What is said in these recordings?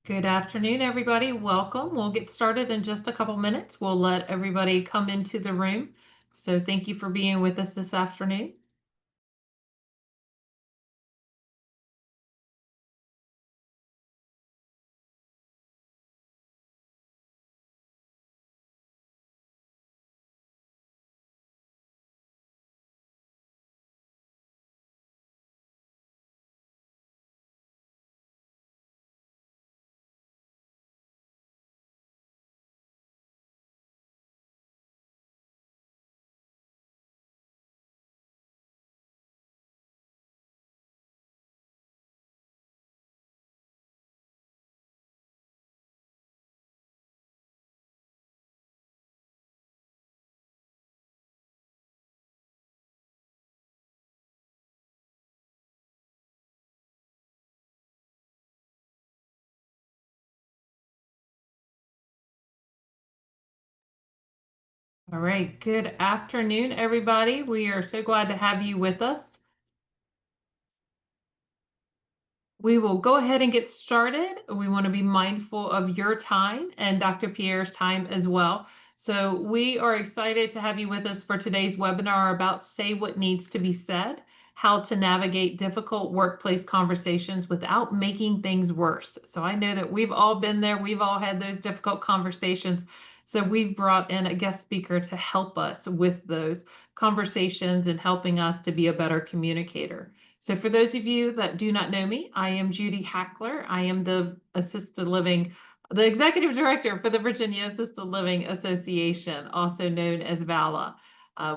Good afternoon, everybody. Welcome. We'll get started in just a couple minutes. We'll let everybody come into the room. So thank you for being with us this afternoon. All right. Good afternoon, everybody. We are so glad to have you with us. We will go ahead and get started. We want to be mindful of your time and Dr. Pierre's time as well. So we are excited to have you with us for today's webinar about Say What Needs to Be Said, how to navigate difficult workplace conversations without making things worse. So I know that we've all been there. We've all had those difficult conversations. So we've brought in a guest speaker to help us with those conversations and helping us to be a better communicator. So for those of you that do not know me, I am Judy Hackler. I am the executive director for the Virginia Assisted Living Association, also known as VALA.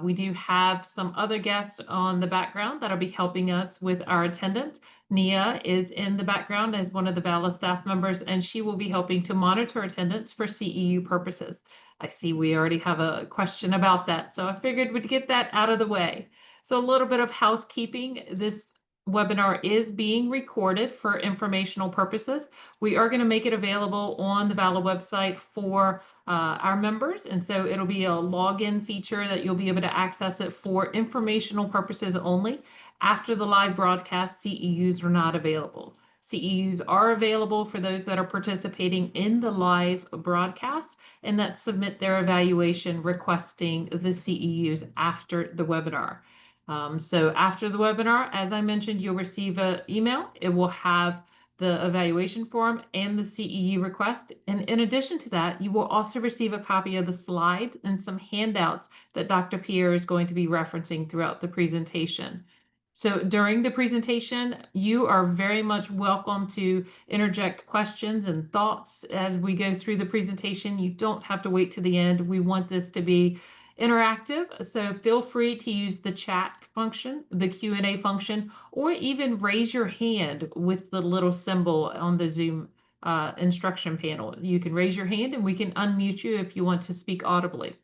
We do have some other guests on the background that'll be helping us with our attendance. Nia is in the background as one of the VALA staff members, and she will be helping to monitor attendance for CEU purposes. I see we already have a question about that, so I figured we'd get that out of the way. So a little bit of housekeeping. This webinar is being recorded for informational purposes. We are going to make it available on the VALA website for our members. And so it'll be a login feature that you'll be able to access it for informational purposes only. After the live broadcast, CEUs are not available. CEUs are available for those that are participating in the live broadcast and that submit their evaluation requesting the CEUs after the webinar. So after the webinar, as I mentioned, you'll receive an email. It will have the evaluation form and the CEU request. And in addition to that, you will also receive a copy of the slides and some handouts that Dr. Pierre is going to be referencing throughout the presentation. So during the presentation, you are very much welcome to interject questions and thoughts as we go through the presentation. You don't have to wait to the end. We want this to be interactive, so feel free to use the chat function, the Q&A function, or even raise your hand with the little symbol on the Zoom instruction panel. You can raise your hand and we can unmute you if you want to speak audibly.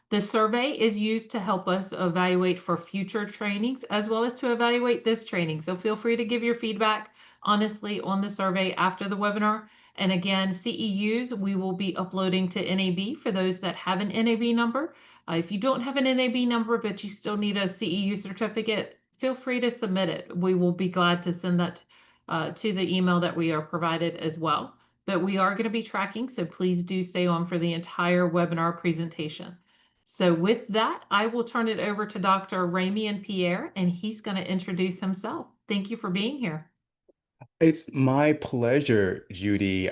The survey is used to help us evaluate for future trainings as well as to evaluate this training. So feel free to give your feedback honestly on the survey after the webinar. And again, CEUs, we will be uploading to NAB for those that have an NAB number. If you don't have an NAB number, but you still need a CEU certificate, feel free to submit it. We will be glad to send that to the email that we are provided as well. But we are going to be tracking, so please do stay on for the entire webinar presentation. So with that, I will turn it over to Dr. Ramian Pierre, and he's going to introduce himself. Thank you for being here. It's my pleasure, Judy.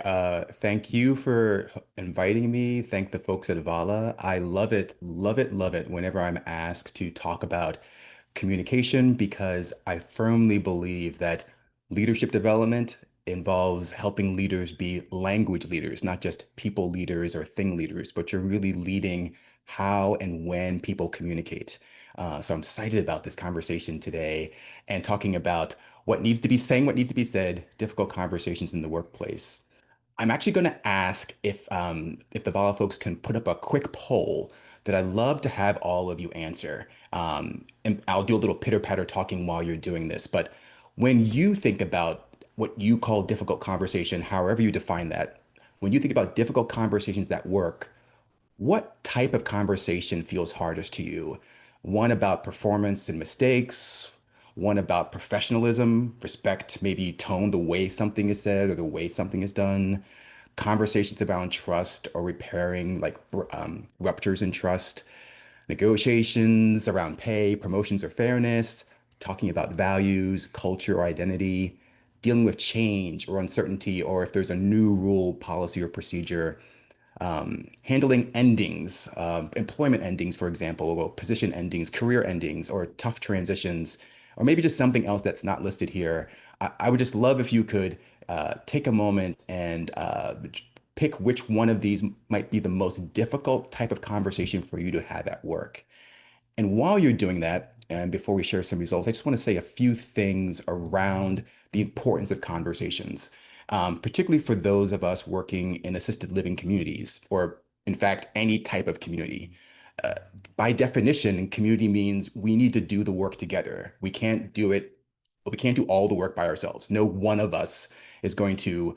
Thank you for inviting me. Thank the folks at Vala. I love it, love it, love it whenever I'm asked to talk about communication because I firmly believe that leadership development involves helping leaders be language leaders, not just people leaders or thing leaders, but you're really leading how and when people communicate. So I'm excited about this conversation today and talking about what needs to be saying, what needs to be said, difficult conversations in the workplace. I'm actually going to ask if the Vala folks can put up a quick poll that I'd love to have all of you answer. And I'll do a little pitter-patter talking while you're doing this. But when you think about what you call difficult conversation, however you define that, when you think about difficult conversations at work, what type of conversation feels hardest to you? One about performance and mistakes, one about professionalism, respect, maybe tone, the way something is said or the way something is done, conversations around trust or repairing like ruptures in trust, negotiations around pay, promotions or fairness, talking about values, culture or identity, dealing with change or uncertainty, or if there's a new rule, policy, or procedure, handling endings, employment endings, for example, or position endings, career endings, or tough transitions, or maybe just something else that's not listed here. I would just love if you could take a moment and pick which one of these might be the most difficult type of conversation for you to have at work. And while you're doing that, and before we share some results, I just want to say a few things around the importance of conversations, particularly for those of us working in assisted living communities, or in fact, any type of community. Uh, by definition, community means we need to do the work together. We can't do all the work by ourselves. No one of us is going to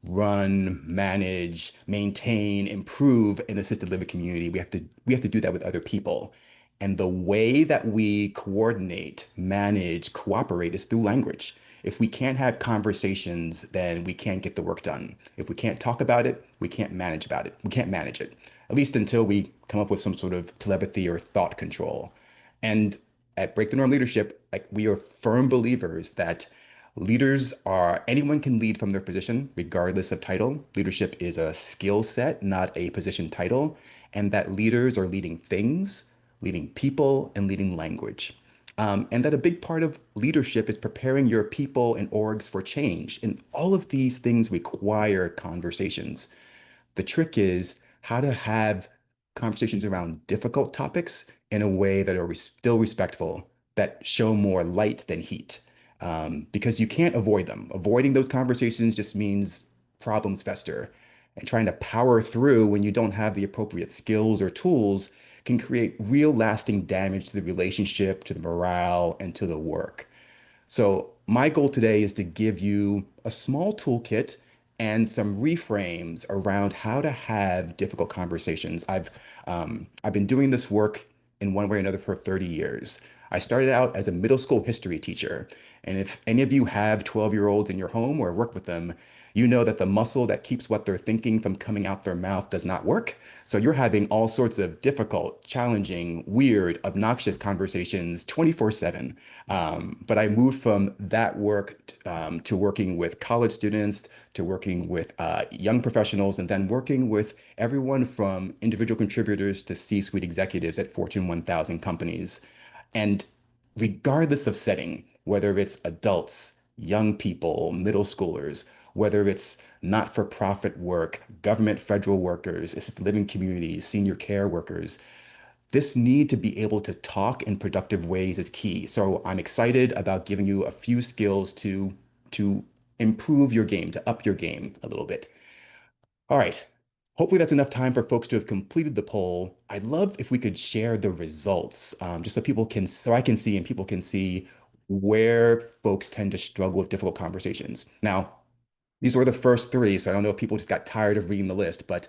run, manage, maintain, improve an assisted living community. We have to do that with other people. And the way that we coordinate, manage, cooperate is through language. If we can't have conversations, then we can't get the work done. If we can't talk about it, we can't manage about it. We can't manage it, at least until we come up with some sort of telepathy or thought control. And at Break the Norm Leadership, like we are firm believers that leaders are anyone can lead from their position, regardless of title. Leadership is a skill set, not a position title, and that leaders are leading things, leading people, and leading language. And that a big part of leadership is preparing your people and orgs for change. And all of these things require conversations. The trick is how to have conversations around difficult topics in a way that are still respectful, that show more light than heat, because you can't avoid them. Avoiding those conversations just means problems fester. And trying to power through when you don't have the appropriate skills or tools can create real lasting damage to the relationship, to the morale, and to the work. So my goal today is to give you a small toolkit and some reframes around how to have difficult conversations. I've been doing this work in one way or another for 30 years. I started out as a middle school history teacher. And if any of you have 12-year-olds in your home or work with them, you know that the muscle that keeps what they're thinking from coming out their mouth does not work. So you're having all sorts of difficult, challenging, weird, obnoxious conversations 24/7. But I moved from that work to working with college students, to working with young professionals, and then working with everyone from individual contributors to C-suite executives at Fortune 1000 companies. And regardless of setting, whether it's adults, young people, middle schoolers, whether it's not-for-profit work, government, federal workers, assisted living communities, senior care workers, this need to be able to talk in productive ways is key. So I'm excited about giving you a few skills to improve your game, to up your game a little bit. All right. Hopefully that's enough time for folks to have completed the poll. I'd love if we could share the results, just so I can see and people can see where folks tend to struggle with difficult conversations. Now, these were the first three, so I don't know if people just got tired of reading the list, but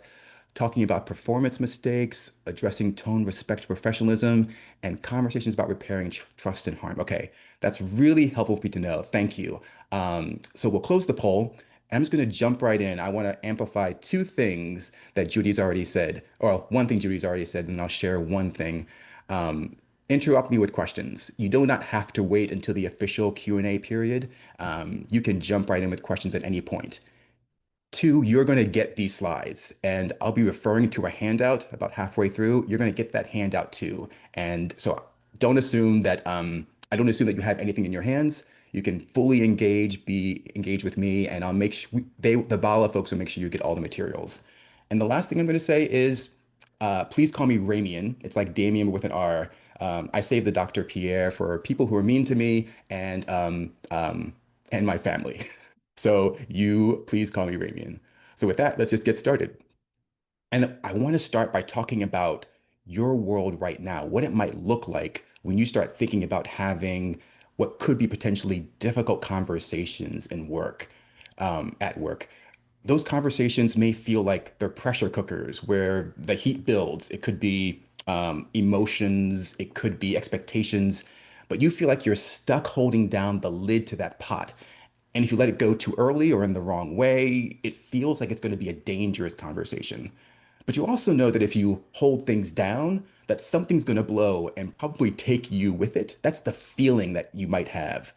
talking about performance mistakes, addressing tone, respect, professionalism, and conversations about repairing trust and harm. Okay, that's really helpful for me to know. Thank you. So we'll close the poll. I'm just going to jump right in. I want to amplify two things that Judy's already said, or one thing Judy's already said, and I'll share one thing. Interrupt me with questions. You do not have to wait until the official Q&A period. You can jump right in with questions at any point. Two, you're going to get these slides, and I'll be referring to a handout about halfway through. You're going to get that handout too. And so I don't assume that you have anything in your hands. You can fully be engaged with me, and I'll make sure the Vala folks will make sure you get all the materials. And the last thing I'm going to say is, please call me Ramian. It's like Damien with an R. I save the Dr. Pierre for people who are mean to me and my family. So you please call me Ramian. So with that, let's just get started. And I want to start by talking about your world right now, what it might look like when you start thinking about having what could be potentially difficult conversations at work. Those conversations may feel like they're pressure cookers where the heat builds. It could be emotions, it could be expectations, but you feel like you're stuck holding down the lid to that pot. And if you let it go too early or in the wrong way, it feels like it's going to be a dangerous conversation. But you also know that if you hold things down, that something's going to blow and probably take you with it. That's the feeling that you might have.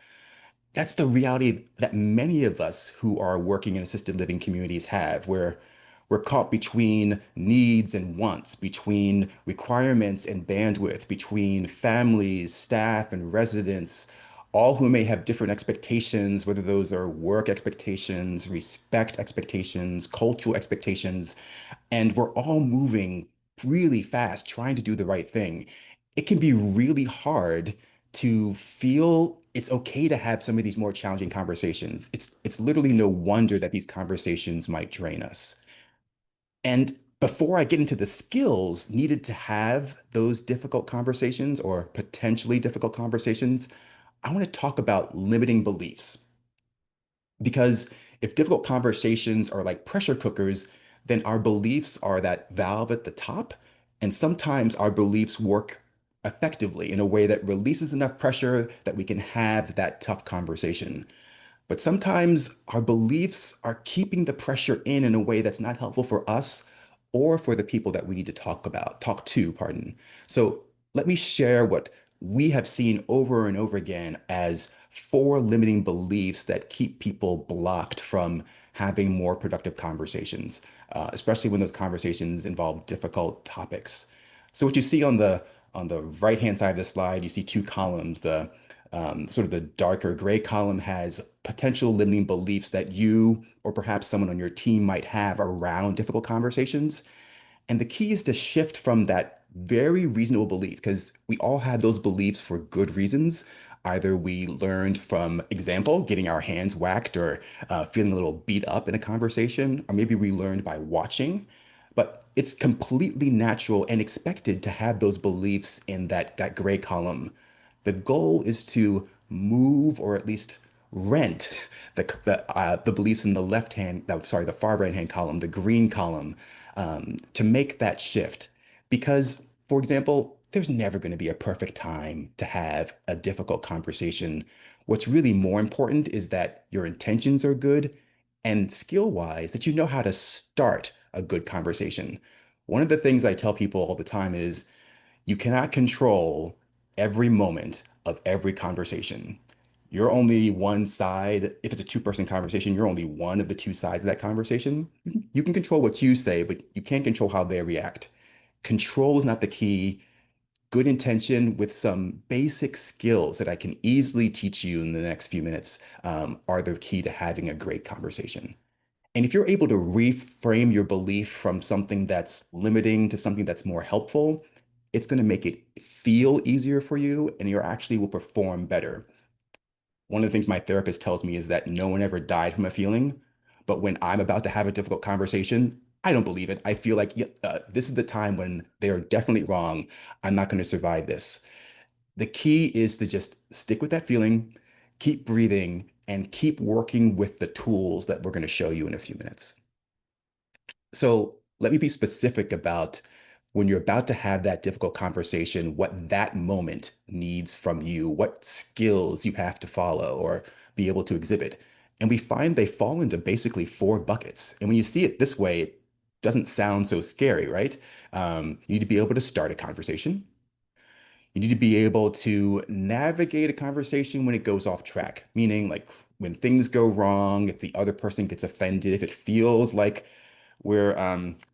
That's the reality that many of us who are working in assisted living communities have, where we're caught between needs and wants, between requirements and bandwidth, between families, staff, and residents, all who may have different expectations, whether those are work expectations, respect expectations, cultural expectations, and we're all moving really fast, trying to do the right thing. It can be really hard to feel it's okay to have some of these more challenging conversations. It's literally no wonder that these conversations might drain us. And before I get into the skills needed to have those difficult conversations or potentially difficult conversations, I want to talk about limiting beliefs. Because if difficult conversations are like pressure cookers, then our beliefs are that valve at the top. And sometimes our beliefs work effectively in a way that releases enough pressure that we can have that tough conversation. But sometimes our beliefs are keeping the pressure in a way that's not helpful for us or for the people that we need to talk to, pardon. So let me share what we have seen over and over again as four limiting beliefs that keep people blocked from having more productive conversations, especially when those conversations involve difficult topics. So what you see on the right-hand side of the slide, you see two columns. The sort of the darker gray column has potential limiting beliefs that you or perhaps someone on your team might have around difficult conversations. And the key is to shift from that very reasonable belief, because we all had those beliefs for good reasons. Either we learned from example, getting our hands whacked or feeling a little beat up in a conversation, or maybe we learned by watching. But it's completely natural and expected to have those beliefs in that gray column. The goal is to move or at least rent the beliefs in the left hand, sorry, the far right hand column, the green column, to make that shift. Because, for example, there's never going to be a perfect time to have a difficult conversation. What's really more important is that your intentions are good and skill-wise, that you know how to start a good conversation. One of the things I tell people all the time is you cannot control every moment of every conversation. You're only one side. If it's a two-person conversation, you're only one of the two sides of that conversation. You can control what you say, but you can't control how they react. Control is not the key. Good intention with some basic skills that I can easily teach you in the next few minutes are the key to having a great conversation. And if you're able to reframe your belief from something that's limiting to something that's more helpful, it's going to make it feel easier for you and you actually will perform better. One of the things my therapist tells me is that no one ever died from a feeling, but when I'm about to have a difficult conversation, I don't believe it. I feel like yeah, this is the time when they are definitely wrong. I'm not going to survive this. The key is to just stick with that feeling, keep breathing, and keep working with the tools that we're going to show you in a few minutes. So let me be specific about when you're about to have that difficult conversation, what that moment needs from you, what skills you have to follow or be able to exhibit. And we find they fall into basically four buckets. And when you see it this way, it doesn't sound so scary, right? You need to be able to start a conversation. You need to be able to navigate a conversation when it goes off track, meaning like when things go wrong, if the other person gets offended, if it feels like we're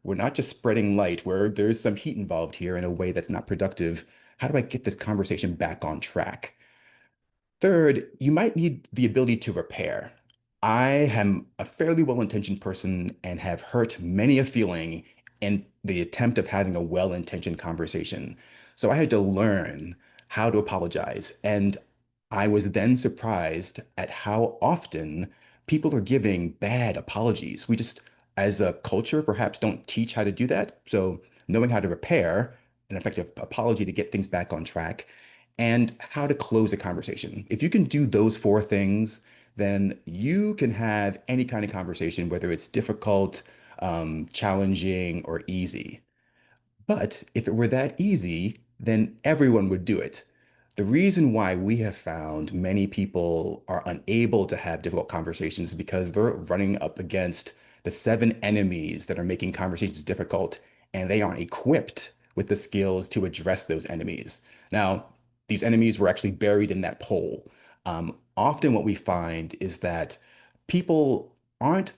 not just spreading light, where there's some heat involved here in a way that's not productive. How do I get this conversation back on track? Third, you might need the ability to repair. I am a fairly well-intentioned person and have hurt many a feeling in the attempt of having a well-intentioned conversation. So I had to learn how to apologize. And I was then surprised at how often people are giving bad apologies. We just, as a culture, perhaps don't teach how to do that. So knowing how to repair an effective apology to get things back on track and how to close a conversation. If you can do those four things, then you can have any kind of conversation, whether it's difficult, challenging, or easy. But if it were that easy, then everyone would do it. The reason why we have found many people are unable to have difficult conversations is because they're running up against the seven enemies that are making conversations difficult, and they aren't equipped with the skills to address those enemies. Now, these enemies were actually buried in that poll. Often, what we find is that people aren't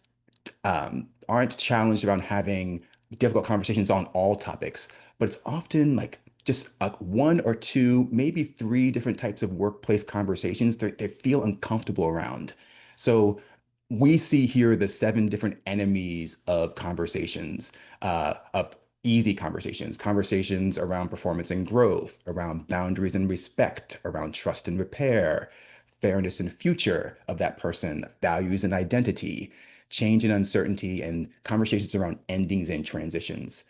challenged around having difficult conversations on all topics, but it's often like just one or two, maybe three different types of workplace conversations that they feel uncomfortable around. So we see here the seven different enemies of conversations, of easy conversations, conversations around performance and growth, around boundaries and respect, around trust and repair, fairness and future of that person, values and identity, change and uncertainty, and conversations around endings and transitions.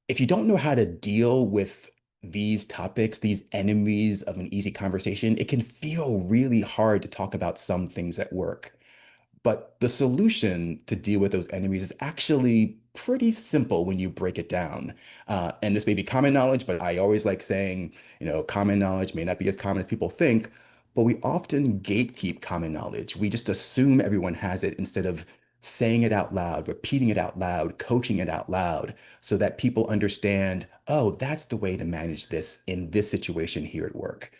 If you don't know how to deal with these topics, these enemies of an easy conversation, it can feel really hard to talk about some things at work. But the solution to deal with those enemies is actually pretty simple when you break it down. And this may be common knowledge, but I always like saying, common knowledge may not be as common as people think, but we often gatekeep common knowledge. We just assume everyone has it instead of saying it out loud, repeating it out loud, coaching it out loud, so that people understand, oh, that's the way to manage this in this situation here at work.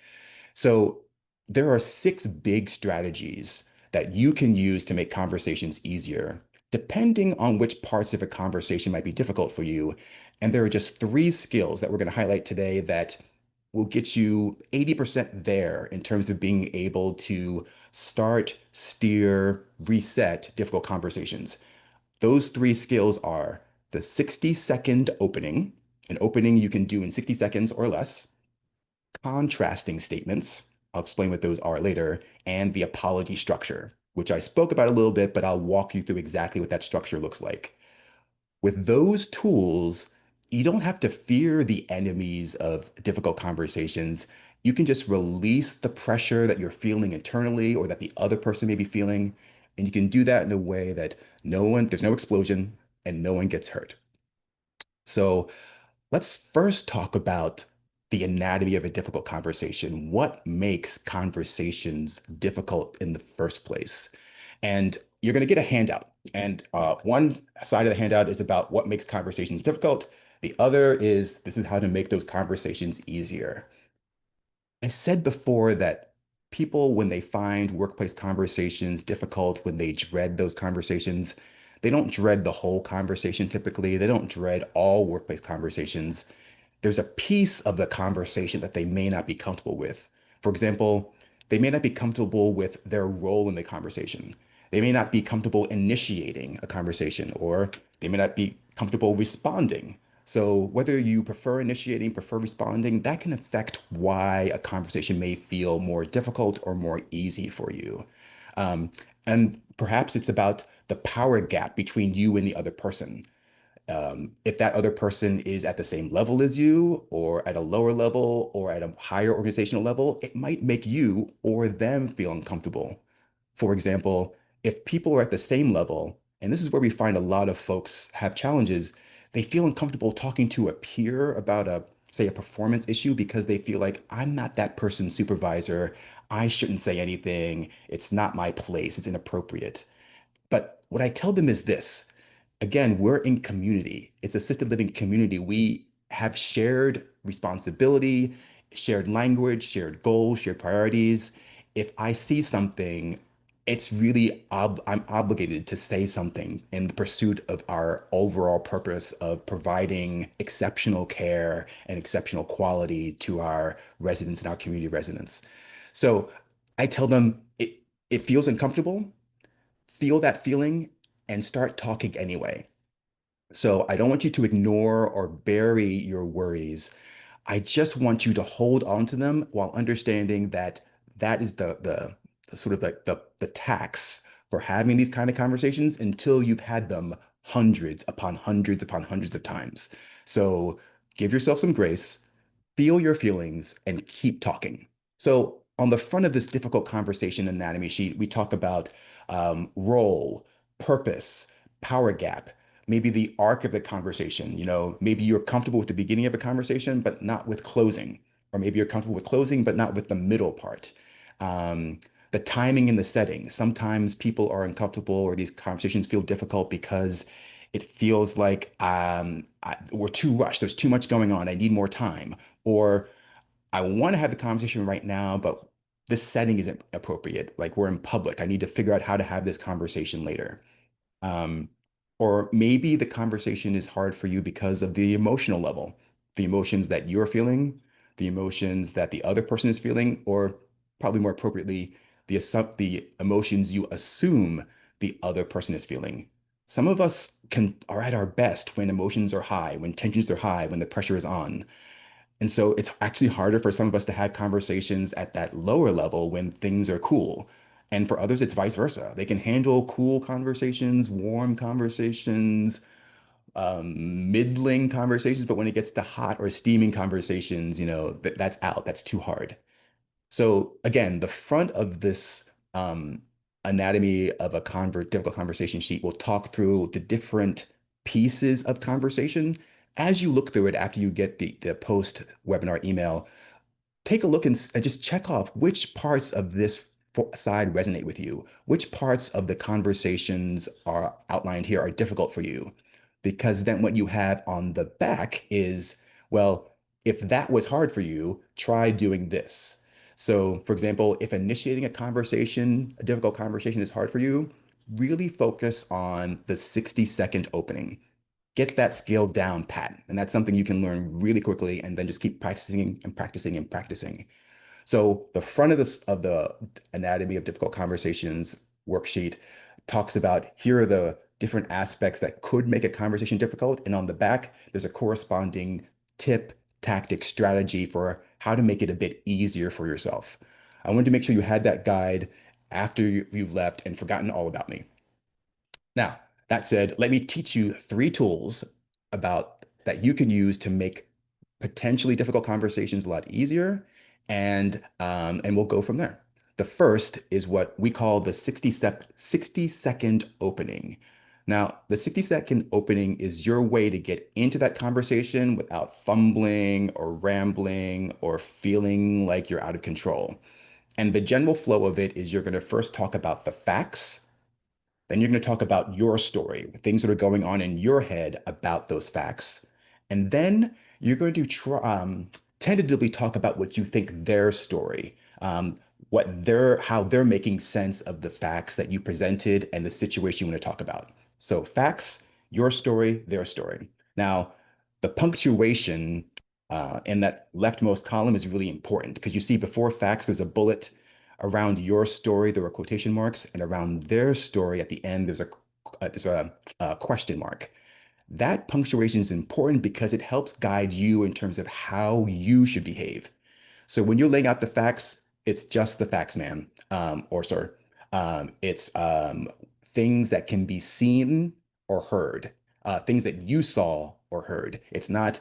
So there are six big strategies that you can use to make conversations easier, depending on which parts of a conversation might be difficult for you. And there are just three skills that we're going to highlight today that will get you 80% there in terms of being able to start, steer, reset difficult conversations. Those three skills are the 60-second opening, an opening you can do in 60 seconds or less, contrasting statements. I'll explain what those are later, and the apology structure, which I spoke about a little bit, but I'll walk you through exactly what that structure looks like. With those tools, you don't have to fear the enemies of difficult conversations. You can just release the pressure that you're feeling internally or that the other person may be feeling. And you can do that in a way that there's no explosion and no one gets hurt. So let's first talk about the anatomy of a difficult conversation. What makes conversations difficult in the first place? And you're going to get a handout. And one side of the handout is about what makes conversations difficult. The other is this is how to make those conversations easier. I said before that people, when they find workplace conversations difficult, when they dread those conversations, they don't dread the whole conversation typically. They don't dread all workplace conversations. There's a piece of the conversation that they may not be comfortable with. For example, they may not be comfortable with their role in the conversation. They may not be comfortable initiating a conversation, or they may not be comfortable responding. So, whether you prefer initiating, prefer responding, that can affect why a conversation may feel more difficult or more easy for you. Um, and perhaps it's about the power gap between you and the other person. If that other person is at the same level as you, or at a lower level, or at a higher organizational level, it might make you or them feel uncomfortable. For example, if people are at the same level, and this is where we find a lot of folks have challenges, they feel uncomfortable talking to a peer about say, a performance issue because they feel like I'm not that person's supervisor. I shouldn't say anything. It's not my place. It's inappropriate. But what I tell them is this. Again, we're in community. It's assisted living community. We have shared responsibility, shared language, shared goals, shared priorities. If I see something, it's really I'm obligated to say something in the pursuit of our overall purpose of providing exceptional care and exceptional quality to our residents and our community residents. So I tell them it feels uncomfortable, feel that feeling and start talking anyway. So I don't want you to ignore or bury your worries. I just want you to hold on to them while understanding that that is the sort of the tax for having these kind of conversations until you've had them hundreds upon hundreds upon hundreds of times. So give yourself some grace, feel your feelings, and keep talking. So, on the front of this difficult conversation anatomy sheet, we talk about role, purpose, power gap, maybe the arc of the conversation. Maybe you're comfortable with the beginning of a conversation, but not with closing. or maybe you're comfortable with closing, but not with the middle part. Um, the timing and the setting. Sometimes people are uncomfortable or these conversations feel difficult because it feels like we're too rushed. There's too much going on. I need more time. Or I want to have the conversation right now, but this setting isn't appropriate. Like we're in public. I need to figure out how to have this conversation later. Um, or maybe the conversation is hard for you because of the emotional level, the emotions that you're feeling, the emotions that the other person is feeling, or probably more appropriately, the emotions you assume the other person is feeling. Some of us are at our best when emotions are high, when tensions are high, when the pressure is on. And so it's actually harder for some of us to have conversations at that lower level when things are cool. And for others, it's vice versa. They can handle cool conversations, warm conversations, middling conversations, but when it gets to hot or steaming conversations, that's out. That's too hard. So again, the front of this um, anatomy of a difficult conversation sheet will talk through the different pieces of conversation. As you look through it after you get the post webinar email, take a look and just check off which parts of this side resonate with you, which parts of the conversations are outlined here are difficult for you. Because then what you have on the back is, well, if that was hard for you, try doing this. So, for example, if initiating a difficult conversation is hard for you, really focus on the 60-second opening. Get that skill down pat. And that's something you can learn really quickly and then just keep practicing and practicing and practicing. So the front of the Anatomy of Difficult Conversations worksheet talks about here are the different aspects that could make a conversation difficult. And on the back, there's a corresponding tip, tactic, strategy for how to make it a bit easier for yourself. I wanted to make sure you had that guide after you've left and forgotten all about me. Now, that said, let me teach you three tools about that you can use to make potentially difficult conversations a lot easier, and we'll go from there. The first is what we call the 60-second opening. Now, the 60-second opening is your way to get into that conversation without fumbling or rambling or feeling like you're out of control. And the general flow of it is you're going to first talk about the facts, then you're going to talk about your story, things that are going on in your head about those facts. And then you're going to tentatively talk about what you think their story, how they're making sense of the facts that you presented and the situation you want to talk about. So facts, your story, their story. Now, the punctuation in that leftmost column is really important because you see before facts, there's a bullet. Around your story, there are quotation marks, and around their story at the end, there's a question mark. That punctuation is important because it helps guide you in terms of how you should behave. So when you're laying out the facts, it's just the facts, ma'am, or sir. It's things that can be seen or heard, things that you saw or heard. It's not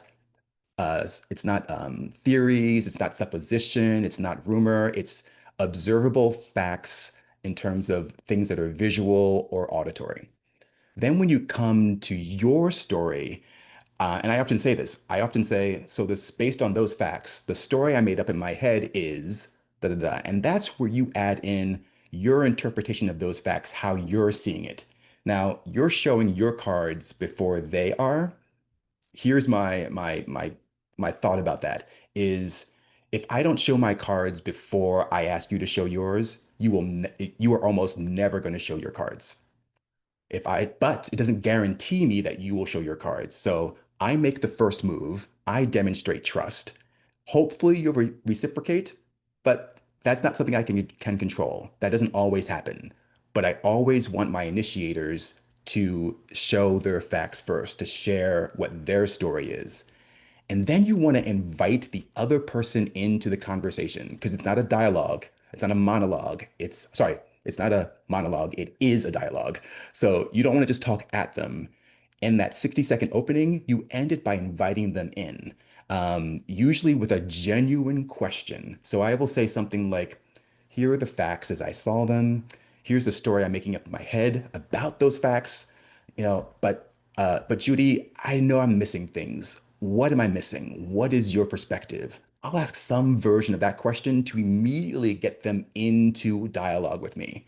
theories, it's not supposition, it's not rumor, it's observable facts in terms of things that are visual or auditory. Then when you come to your story, and I often say this, I often say, so this based on those facts, the story I made up in my head is da da da. And that's where you add in your interpretation of those facts, how you're seeing it. Now, you're showing your cards before they are. Here's my thought about that is if I don't show my cards before I ask you to show yours, you are almost never going to show your cards. But it doesn't guarantee me that you will show your cards. So I make the first move, I demonstrate trust. Hopefully you'll reciprocate, but that's not something I can control. That doesn't always happen. But I always want my initiators to show their facts first, to share what their story is. And then you want to invite the other person into the conversation because it's not a dialogue. It's not a monologue. It's not a monologue. It is a dialogue. So you don't want to just talk at them. In that 60-second opening, you end it by inviting them in, usually with a genuine question. So I will say something like, here are the facts as I saw them. Here's the story I'm making up in my head about those facts. But Judy, I know I'm missing things. What am I missing? What is your perspective? I'll ask some version of that question to immediately get them into dialogue with me.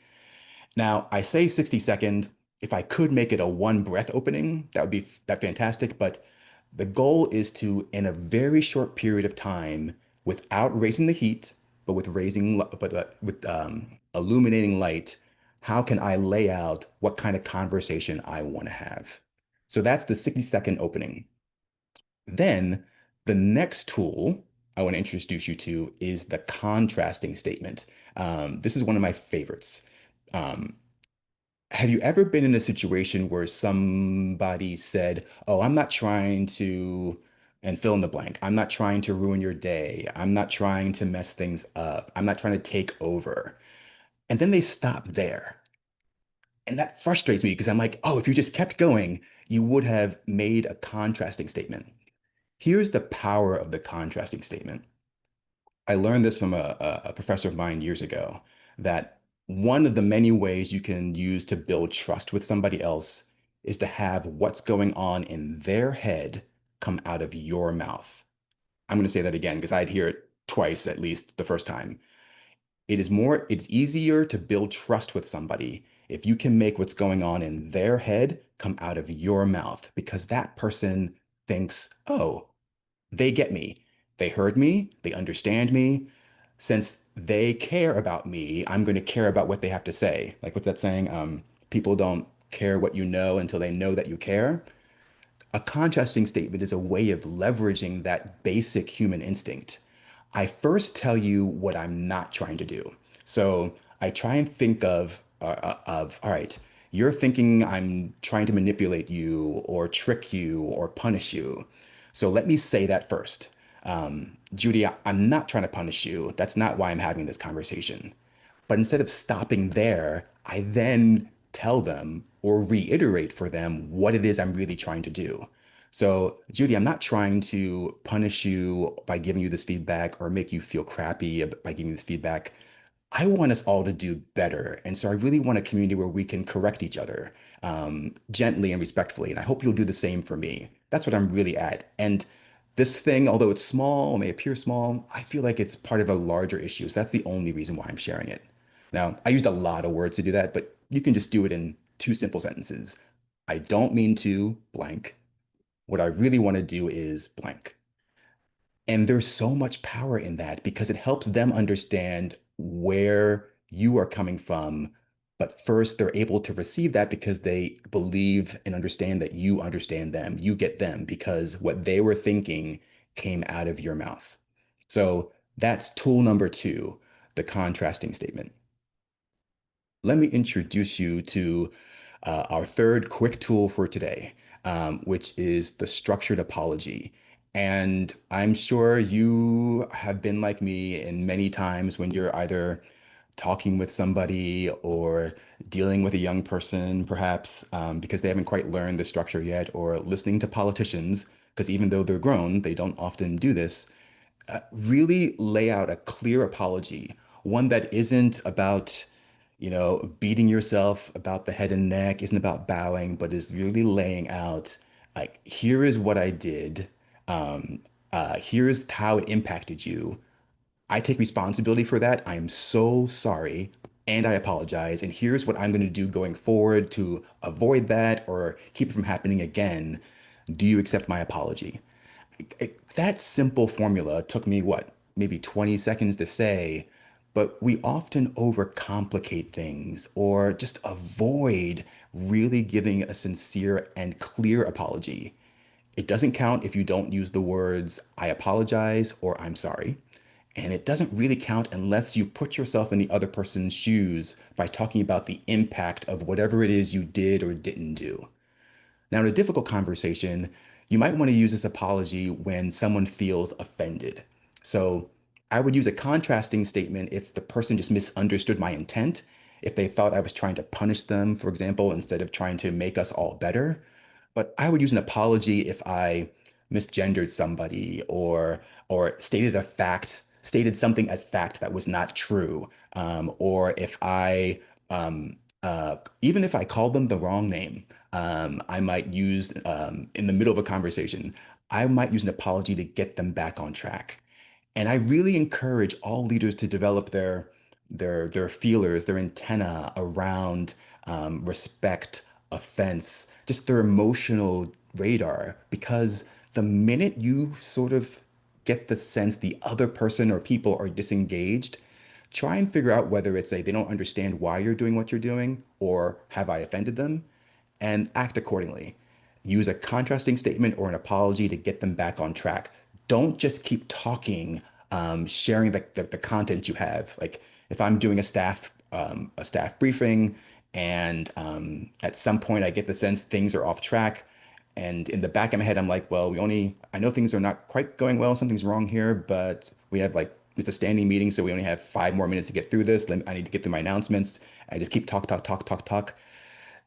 Now, I say 60 second. If I could make it a one breath opening, that would be that fantastic. But the goal is to, in a very short period of time, without raising the heat, but with illuminating light, how can I lay out what kind of conversation I want to have? So that's the 60 second opening. Then the next tool I want to introduce you to is the contrasting statement. This is one of my favorites. Um, have you ever been in a situation where somebody said, "Oh, I'm not trying to," and fill in the blank. I'm not trying to ruin your day. I'm not trying to mess things up. I'm not trying to take over. And then they stop there. And that frustrates me because I'm like, oh, if you just kept going, you would have made a contrasting statement. Here's the power of the contrasting statement. I learned this from a professor of mine years ago that one of the many ways you can use to build trust with somebody else is to have what's going on in their head come out of your mouth. I'm going to say that again because I'd hear it twice at least the first time. It's easier to build trust with somebody if you can make what's going on in their head come out of your mouth because that person thinks, oh, they get me. They heard me. They understand me. Since they care about me, I'm going to care about what they have to say. Like what's that saying? People don't care what you know until they know that you care. A contrasting statement is a way of leveraging that basic human instinct. I first tell you what I'm not trying to do. So I try and think of all right, you're thinking I'm trying to manipulate you or trick you or punish you. So let me say that first. Judy, I'm not trying to punish you. That's not why I'm having this conversation. But instead of stopping there, I then tell them or reiterate for them what it is I'm really trying to do. So, Judy, I'm not trying to punish you by giving you this feedback or make you feel crappy by giving you this feedback. I want us all to do better. And so I really want a community where we can correct each other gently and respectfully. And I hope you'll do the same for me. That's what I'm really at. And this thing, although it's small, may appear small, I feel like it's part of a larger issue. So that's the only reason why I'm sharing it. Now, I used a lot of words to do that, but you can just do it in two simple sentences. I don't mean to blank. What I really want to do is blank. And there's so much power in that because it helps them understand where you are coming from. But first, they're able to receive that because they believe and understand that you understand them. You get them because what they were thinking came out of your mouth. So that's tool number two, the contrasting statement. Let me introduce you to our third quick tool for today, which is the structured apology. And I'm sure you have been like me in many times when you're either talking with somebody or dealing with a young person, perhaps because they haven't quite learned the structure yet, or listening to politicians, because even though they're grown, they don't often do this. Really lay out a clear apology, one that isn't about, beating yourself about the head and neck, isn't about bowing, but is really laying out, like, here is what I did. Um, Here's how it impacted you. I take responsibility for that. I am so sorry. And I apologize. And here's what I'm going to do going forward to avoid that or keep it from happening again. Do you accept my apology? That simple formula took me what, maybe 20 seconds to say, but we often overcomplicate things or just avoid really giving a sincere and clear apology. It doesn't count if you don't use the words, I apologize or I'm sorry. And it doesn't really count unless you put yourself in the other person's shoes by talking about the impact of whatever it is you did or didn't do. Now, in a difficult conversation, you might want to use this apology when someone feels offended. So I would use a contrasting statement if the person just misunderstood my intent, if they thought I was trying to punish them, for example, instead of trying to make us all better. But I would use an apology if I misgendered somebody or stated something as fact that was not true, or if I even if I called them the wrong name, I might use in the middle of a conversation, I might use an apology to get them back on track. And I really encourage all leaders to develop their feelers, their antenna around respect, offense, just their emotional radar. Because the minute you sort of get the sense the other person or people are disengaged, try and figure out whether it's a they don't understand why you're doing what you're doing or have I offended them, and act accordingly. Use a contrasting statement or an apology to get them back on track. Don't just keep talking, sharing the content you have. Like if I'm doing a staff briefing, and at some point I get the sense things are off track, and in the back of my head I'm like, well, I know things are not quite going well. Something's wrong here, but we have like it's a standing meeting, so we only have 5 more minutes to get through this. I need to get through my announcements. I just keep talk, talk, talk, talk, talk.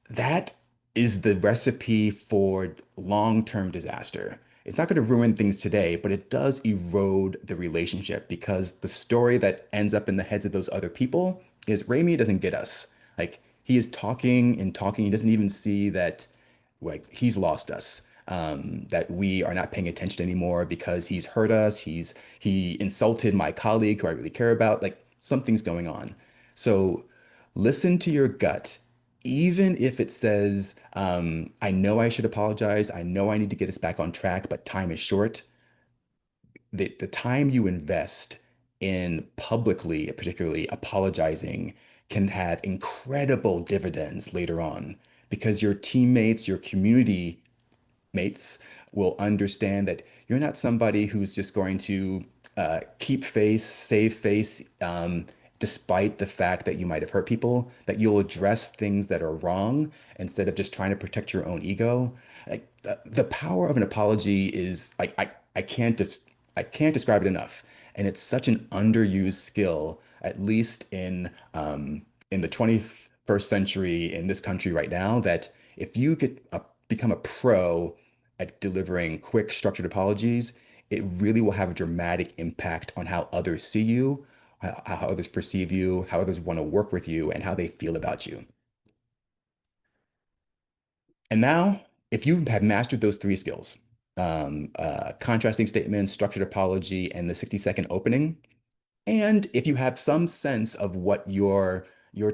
That is the recipe for long-term disaster. It's not going to ruin things today, but it does erode the relationship because the story that ends up in the heads of those other people is Raimi doesn't get us. Like he is talking and talking. He doesn't even see that like he's lost us. That we are not paying attention anymore because he's hurt us. He insulted my colleague who I really care about. Like something's going on. So listen to your gut even if it says, I know I should apologize, I know I need to get us back on track, but time is short, the time you invest in publicly, particularly apologizing, can have incredible dividends later on because your teammates, your community mates will understand that you're not somebody who's just going to keep face, save face, despite the fact that you might have hurt people, that you'll address things that are wrong instead of just trying to protect your own ego. Like the power of an apology is like I can't describe it enough. And it's such an underused skill, at least in the 21st century in this country right now, that if you become a pro at delivering quick, structured apologies, it really will have a dramatic impact on how others see you, how others perceive you, how others want to work with you, and how they feel about you. And now, if you have mastered those three skills, contrasting statements, structured apology, and the 60-second opening, and if you have some sense of what your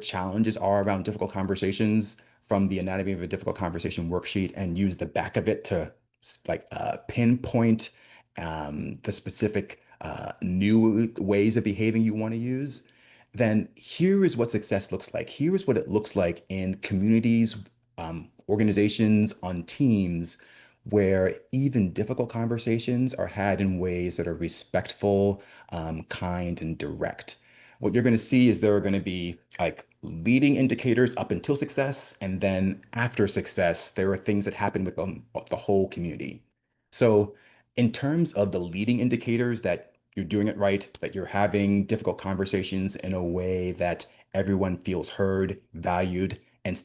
challenges are around difficult conversations from the Anatomy of a Difficult Conversation worksheet and use the back of it to pinpoint the specific new ways of behaving you want to use, then here is what success looks like. Here is what it looks like in communities, organizations, on teams where even difficult conversations are had in ways that are respectful, kind, and direct. What you're going to see is there are going to be like leading indicators up until success, and then after success, there are things that happen with the whole community. So, in terms of the leading indicators that you're doing it right, that you're having difficult conversations in a way that everyone feels heard, valued, and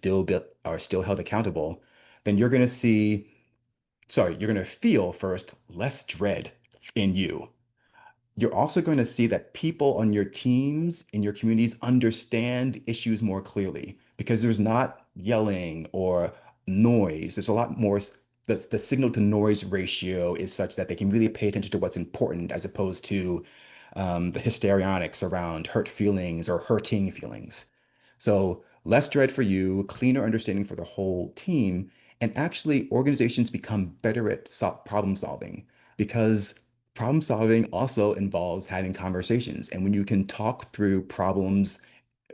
are still held accountable, then you're going to feel first less dread in you. You're also going to see that people on your teams, in your communities, understand issues more clearly because there's not yelling or noise. There's a lot more. The signal to noise ratio is such that they can really pay attention to what's important as opposed to the histrionics around hurt feelings or hurting feelings. So less dread for you, cleaner understanding for the whole team, and actually organizations become better at problem solving because problem solving also involves having conversations. And when you can talk through problems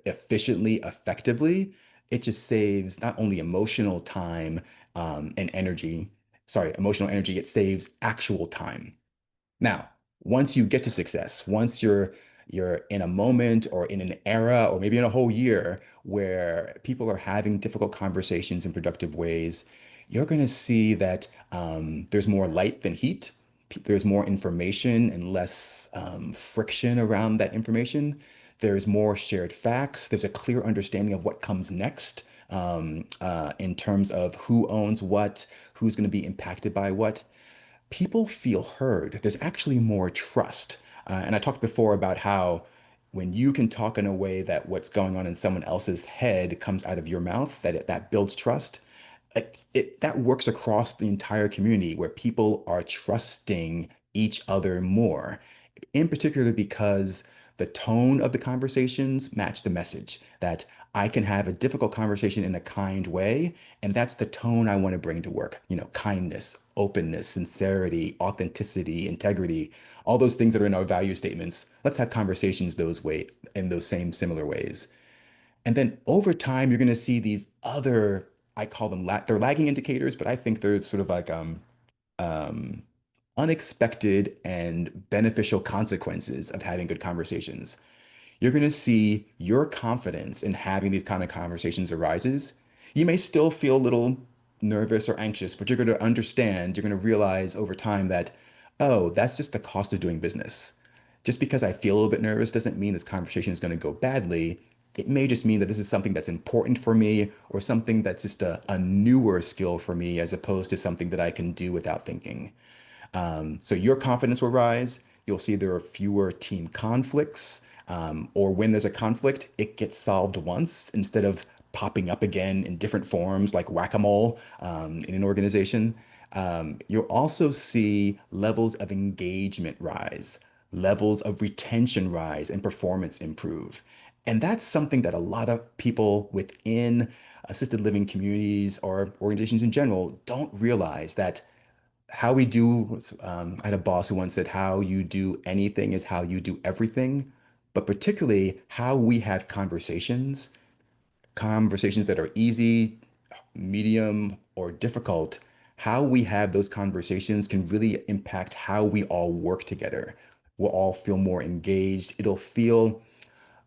efficiently, effectively, it just saves not only and emotional energy, it saves actual time. Now, once you get to success, once you're in a moment or in an era or maybe in a whole year where people are having difficult conversations in productive ways, you're going to see that there's more light than heat. There's more information and less friction around that information. There's more shared facts. There's a clear understanding of what comes next in terms of who owns what, who's going to be impacted by what. People feel heard. There's actually more trust. And I talked before about how when you can talk in a way that what's going on in someone else's head comes out of your mouth, that builds trust. That works across the entire community where people are trusting each other more in particular because the tone of the conversations match the message that I can have a difficult conversation in a kind way, and that's the tone I want to bring to work. Kindness, openness, sincerity, authenticity, integrity, all those things that are in our value statements. Let's have conversations those way in those same similar ways. And then over time, you're going to see these other, I call them they're lagging indicators, but I think they're sort of like um, unexpected and beneficial consequences of having good conversations. You're going to see your confidence in having these kind of conversations arises. You may still feel a little nervous or anxious, but you're going to understand, you're going to realize over time that, oh, that's just the cost of doing business. Just because I feel a little bit nervous doesn't mean this conversation is going to go badly. It may just mean that this is something that's important for me or something that's just a newer skill for me as opposed to something that I can do without thinking. So your confidence will rise. You'll see there are fewer team conflicts, or when there's a conflict, it gets solved once instead of popping up again in different forms like whack-a-mole in an organization. You'll also see levels of engagement rise, levels of retention rise, and performance improve. And that's something that a lot of people within assisted living communities or organizations in general don't realize that how we do, I had a boss who once said, how you do anything is how you do everything, but particularly how we have conversations, conversations that are easy, medium, or difficult. How we have those conversations can really impact how we all work together. We'll all feel more engaged. It'll feel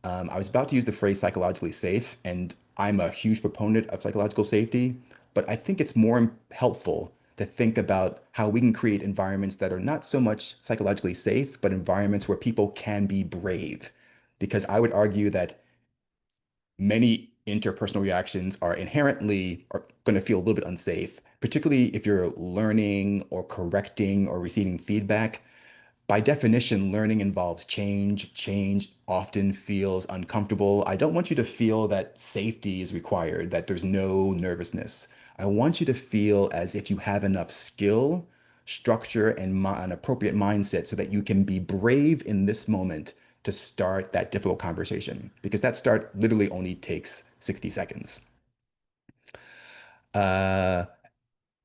I was about to use the phrase psychologically safe, and I'm a huge proponent of psychological safety, but I think it's more helpful to think about how we can create environments that are not so much psychologically safe, but environments where people can be brave. Because I would argue that many interpersonal reactions are inherently are going to feel a little bit unsafe, particularly if you're learning or correcting or receiving feedback. By definition, learning involves change. Change often feels uncomfortable. I don't want you to feel that safety is required, that there's no nervousness. I want you to feel as if you have enough skill, structure, and an appropriate mindset so that you can be brave in this moment to start that difficult conversation, because that start literally only takes 60 seconds. Uh,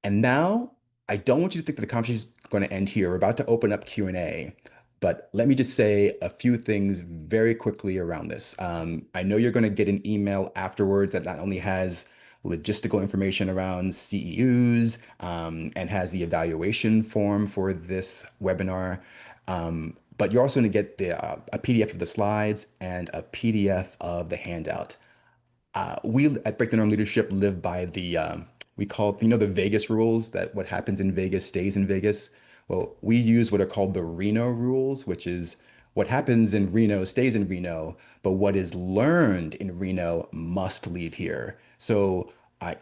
and now, I don't want you to think that the conversation is going to end here. We're about to open up Q&A, but let me just say a few things very quickly around this. I know you're going to get an email afterwards that not only has logistical information around CEUs and has the evaluation form for this webinar, but you're also going to get a PDF of the slides and a PDF of the handout. We at Break the Norm Leadership live by we call, the Vegas rules, that what happens in Vegas stays in Vegas. Well, we use what are called the Reno rules, which is what happens in Reno stays in Reno, but what is learned in Reno must leave here. So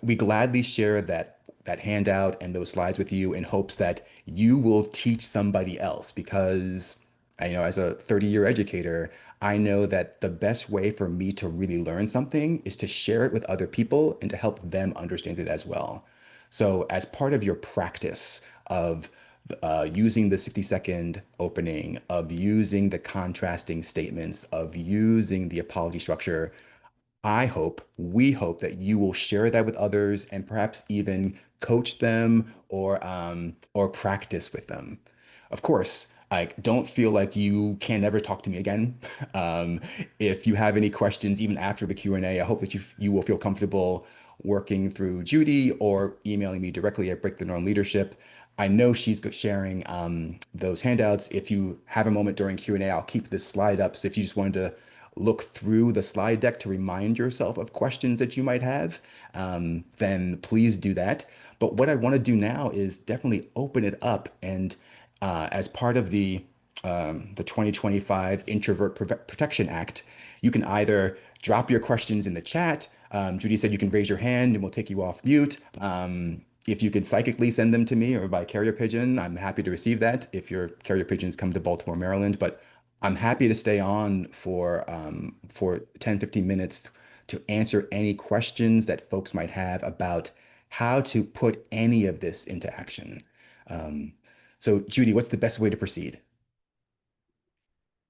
we gladly share that handout and those slides with you in hopes that you will teach somebody else because as a 30-year educator, I know that the best way for me to really learn something is to share it with other people and to help them understand it as well. So, as part of your practice of using the 60-second opening, of using the contrasting statements, of using the apology structure, we hope that you will share that with others and perhaps even coach them or practice with them. Of course, I don't feel like you can never talk to me again. Um, if you have any questions, even after the Q&A, I hope that you will feel comfortable working through Judy or emailing me directly at Break the Norm Leadership. I know she's sharing those handouts. If you have a moment during Q&A, I'll keep this slide up. So if you just wanted to look through the slide deck to remind yourself of questions that you might have, then please do that. But what I want to do now is definitely open it up and as part of the 2025 Protection Act, you can either drop your questions in the chat. Judy said you can raise your hand and we'll take you off mute. If you could psychically send them to me or by carrier pigeon, I'm happy to receive that if your carrier pigeons come to Baltimore, Maryland. But I'm happy to stay on for 10, 15 minutes to answer any questions that folks might have about how to put any of this into action. Um, so, Judy, what's the best way to proceed?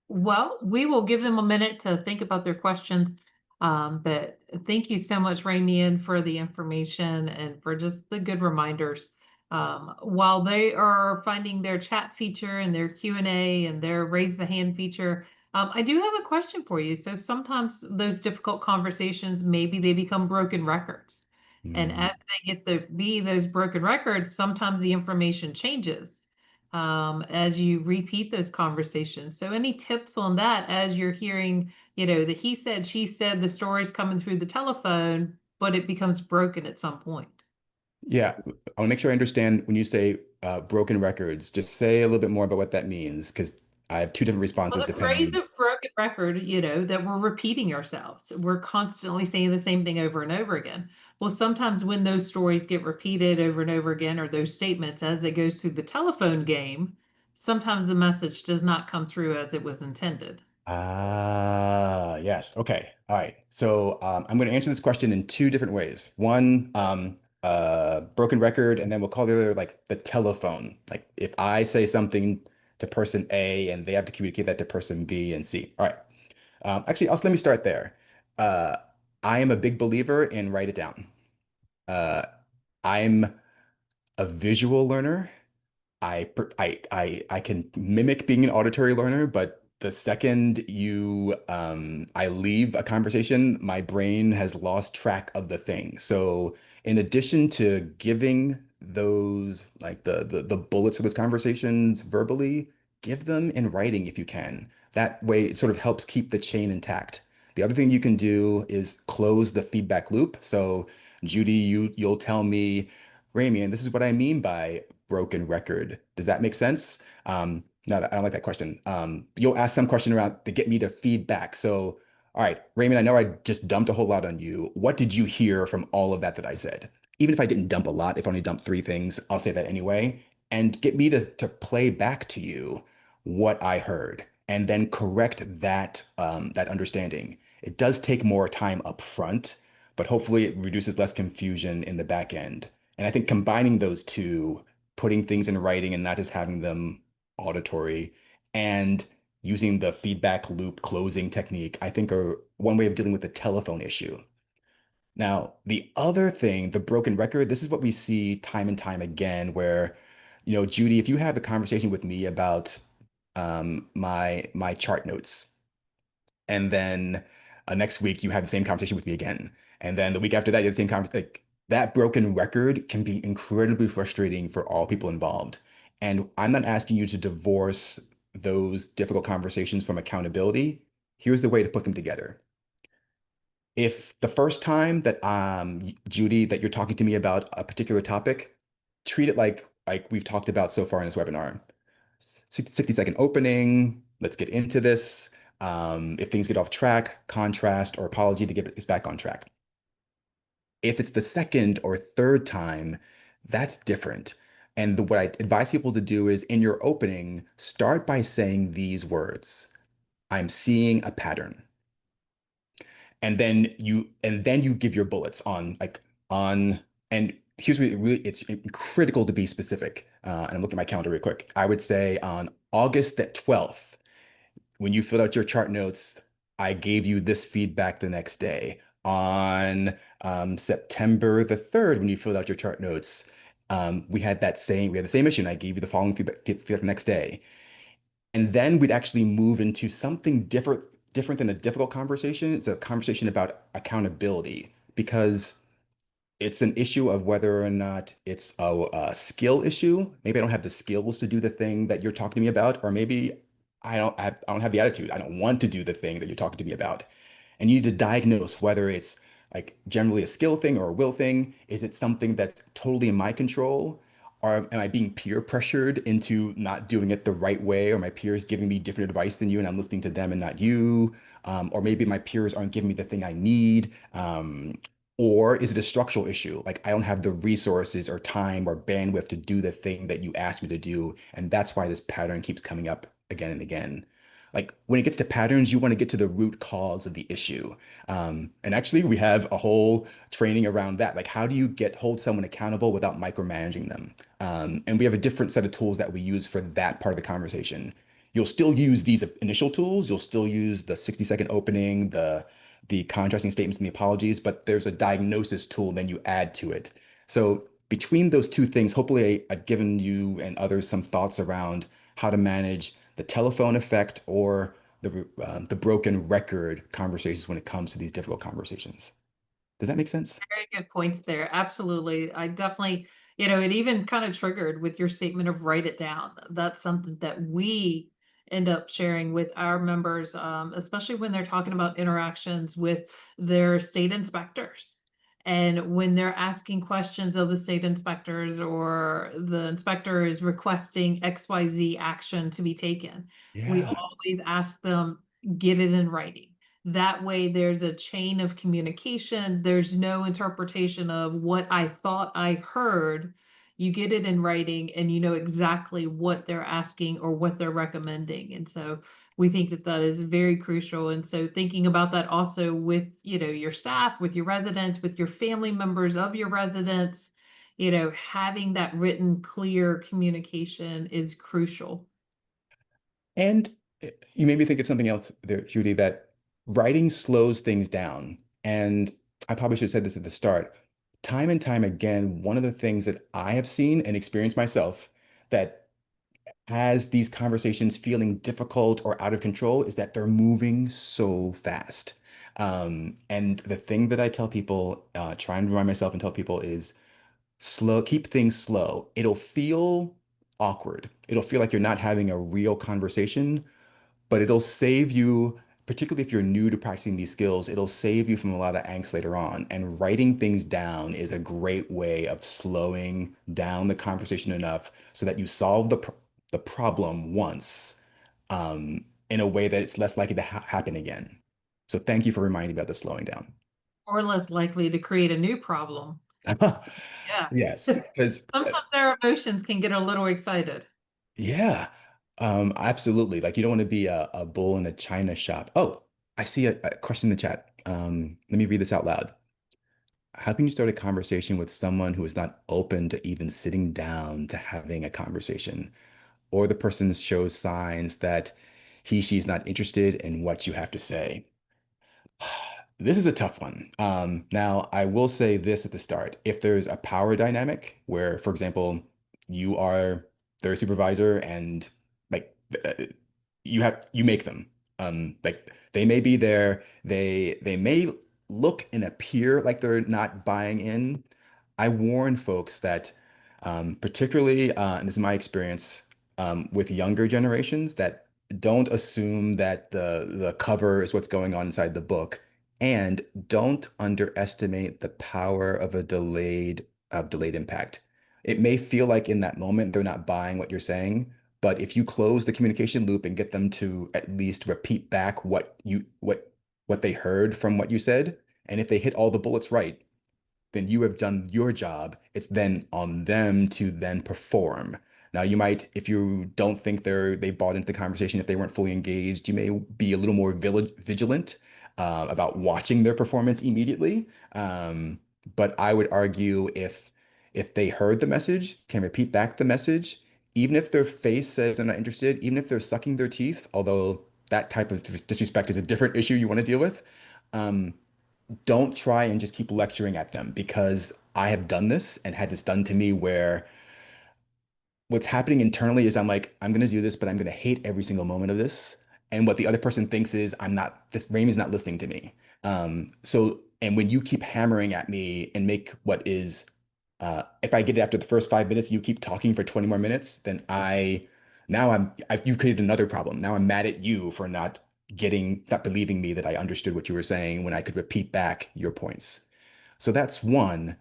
Well, we will give them a minute to think about their questions. But thank you so much, Ramian, for the information and for just the good reminders. While they are finding their chat feature and their Q&A and their raise the hand feature, I do have a question for you. So sometimes those difficult conversations, maybe they become broken records. And Mm. as they get to be those broken records, sometimes the information changes as you repeat those conversations. So any tips on that as you're hearing, the he said, she said, the story's coming through the telephone, but it becomes broken at some point. Yeah, I want to make sure I understand when you say broken records, just say a little bit more about what that means, because I have two different Well, responses the phrase depending. of broken record, that we're repeating ourselves. We're constantly saying the same thing over and over again. Well, sometimes when those stories get repeated over and over again, or those statements as it goes through the telephone game, sometimes the message does not come through as it was intended. Ah, yes. Okay. All right. So I'm going to answer this question in two different ways. One, broken record, and then we'll call the other like the telephone. Like if I say something to person A and they have to communicate that to person B and C. All right. Actually, also let me start there. Uh, I am a big believer in write it down. Uh, I'm a visual learner. I can mimic being an auditory learner, but the second I leave a conversation, my brain has lost track of the thing. So in addition to giving those like the bullets for those conversations verbally, give them in writing if you can. That way it sort of helps keep the chain intact. The other thing you can do is close the feedback loop. So Judy, you'll tell me, Ramy, and this is what I mean by broken record. Does that make sense? No, I don't like that question. You'll ask some question around to get me to feedback. So, all right, Raymond, I know I just dumped a whole lot on you. What did you hear from all of that I said? Even if I didn't dump a lot, if I only dumped three things, I'll say that anyway. And get me to play back to you what I heard and then correct that understanding. It does take more time up front, but hopefully it reduces less confusion in the back end. And I think combining those two, putting things in writing and not just having them auditory, and using the feedback loop closing technique, I think are one way of dealing with the telephone issue. Now, the other thing, the broken record, this is what we see time and time again, where, Judy, if you have a conversation with me about my chart notes, and then next week you have the same conversation with me again, and then the week after that you have the same conversation. Like, that broken record can be incredibly frustrating for all people involved. And I'm not asking you to divorce those difficult conversations from accountability. Here's the way to put them together. If the first time that Judy, that you're talking to me about a particular topic, treat it like we've talked about so far in this webinar. 60-second opening. Let's get into this. If things get off track, contrast or apology to get us back on track. If it's the second or third time, that's different. And what I advise people to do is in your opening, start by saying these words. I'm seeing a pattern. And then you give your bullets on and here's what it's critical to be specific. And I'm looking at my calendar real quick. I would say on August the 12th, when you filled out your chart notes, I gave you this feedback the next day. On September the 3rd, when you filled out your chart notes, we had the same issue, and I gave you the following feedback the next day. And then we'd actually move into something different than a difficult conversation. It's a conversation about accountability because it's an issue of whether or not it's a skill issue. Maybe I don't have the skills to do the thing that you're talking to me about, or maybe I don't have the attitude. I don't want to do the thing that you're talking to me about. And you need to diagnose whether it's like generally a skill thing or a will thing. Is it something that's totally in my control? Or am I being peer pressured into not doing it the right way? Or my peers giving me different advice than you and I'm listening to them and not you? Or maybe my peers aren't giving me the thing I need. Or is it a structural issue? Like I don't have the resources or time or bandwidth to do the thing that you asked me to do. And that's why this pattern keeps coming up again and again. Like when it gets to patterns, you want to get to the root cause of the issue. And actually, we have a whole training around that. Like, how do you hold someone accountable without micromanaging them? And we have a different set of tools that we use for that part of the conversation. you'll still use these initial tools. You'll still use the 60-second opening, the contrasting statements and the apologies, but there's a diagnosis tool, then you add to it. So between those two things, hopefully I've given you and others some thoughts around how to manage the telephone effect or the broken record conversations when it comes to these difficult conversations. Does that make sense? Very good points there. Absolutely. I definitely, it even kind of triggered with your statement of write it down. That's something that we end up sharing with our members, especially when they're talking about interactions with their state inspectors. And when they're asking questions of the state inspectors or the inspector is requesting XYZ action to be taken, we Yeah. always ask them, get it in writing. That way, there's a chain of communication. There's no interpretation of what I thought I heard. You get it in writing and you know exactly what they're asking or what they're recommending. And so we think that that is very crucial. And so thinking about that also with, your staff, with your residents, with your family members of your residents, having that written, clear communication is crucial. And you made me think of something else there, Judy, that writing slows things down. And I probably should have said this at the start. Time and time again, one of the things that I have seen and experienced myself that has these conversations feeling difficult or out of control is that they're moving so fast. And the thing that I tell people, try and remind myself and tell people is slow, keep things slow. It'll feel awkward. It'll feel like you're not having a real conversation, but it'll save you, particularly if you're new to practicing these skills, it'll save you from a lot of angst later on. And writing things down is a great way of slowing down the conversation enough so that you solve the problem once, in a way that it's less likely to happen again. So thank you for reminding me about the slowing down. Or less likely to create a new problem. Yeah. Yes, because Sometimes our emotions can get a little excited. yeah, absolutely. Like you don't want to be a bull in a china shop. Oh, I see a question in the chat. Let me read this out loud. How can you start a conversation with someone who is not open to even sitting down to having a conversation, or the person shows signs that she's not interested in what you have to say? This is a tough one. Now, I will say this at the start. If there's a power dynamic where, for example, you are their supervisor and like you make them. Like they may be there, they may look and appear like they're not buying in. I warn folks that, particularly, and this is my experience, with younger generations, that don't assume that the cover is what's going on inside the book, and don't underestimate the power of a delayed impact. It may feel like in that moment they're not buying what you're saying, but if you close the communication loop and get them to at least repeat back what they heard from what you said, and if they hit all the bullets right, then you have done your job. It's then on them to then perform. Now, you might, if you don't think they bought into the conversation, if they weren't fully engaged, you may be a little more vigilant about watching their performance immediately. But I would argue if they heard the message, can repeat back the message, even if their face says they're not interested, even if they're sucking their teeth, although that type of disrespect is a different issue you want to deal with. Um, don't try and just keep lecturing at them, because I have done this and had this done to me where what's happening internally is I'm like, I'm going to do this, but I'm going to hate every single moment of this. And what the other person thinks is Raymond's not listening to me. And when you keep hammering at me and make what is, if I get it after the first 5 minutes, you keep talking for 20 more minutes, then you've created another problem. Now I'm mad at you for not believing me that I understood what you were saying when I could repeat back your points. So that's one.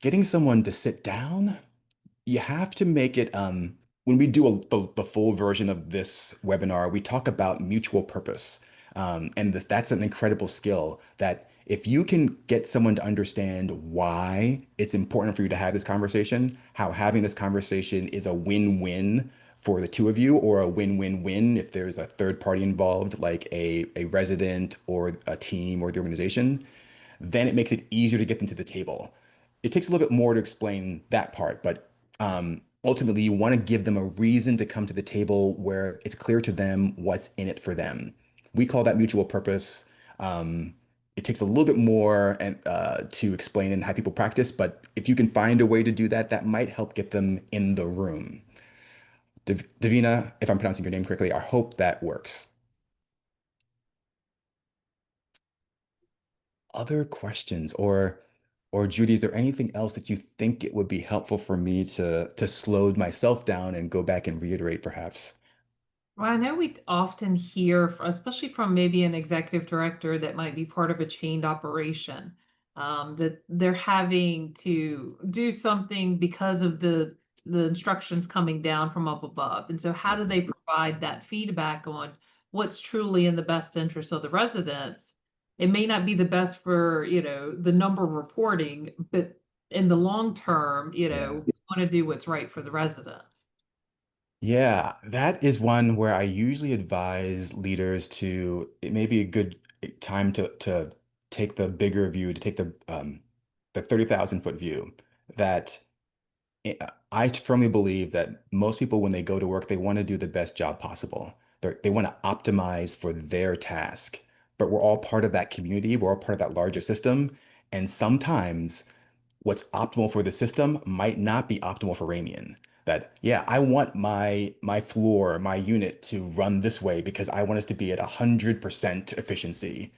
Getting someone to sit down, you have to make it, when we do the full version of this webinar, we talk about mutual purpose. And that's an incredible skill that if you can get someone to understand why it's important for you to have this conversation, how having this conversation is a win-win for the two of you, or a win-win-win if there's a third party involved, like a resident or a team or the organization, then it makes it easier to get them to the table. It takes a little bit more to explain that part, but ultimately you want to give them a reason to come to the table where it's clear to them what's in it for them. We call that mutual purpose. It takes a little bit more and to explain and how people practice, but if you can find a way to do that, that might help get them in the room. Davina, if I'm pronouncing your name correctly, I hope that works. Other questions or Judy, is there anything else that you think it would be helpful for me to slow myself down and go back and reiterate perhaps? Well, I know we often hear, especially from maybe an executive director that might be part of a chained operation, that they're having to do something because of the instructions coming down from up above. And so, how do they provide that feedback on what's truly in the best interest of the residents? It may not be the best for, the number reporting, but in the long term, Yeah. we want to do what's right for the residents. Yeah, that is one where I usually advise leaders to, it may be a good time to take the bigger view, to take the 30,000 foot view that I firmly believe that most people, when they go to work, they want to do the best job possible. They want to optimize for their task. But we're all part of that community. We're all part of that larger system. And sometimes what's optimal for the system might not be optimal for Ramian. That, yeah, I want my floor, my unit to run this way because I want us to be at 100% efficiency.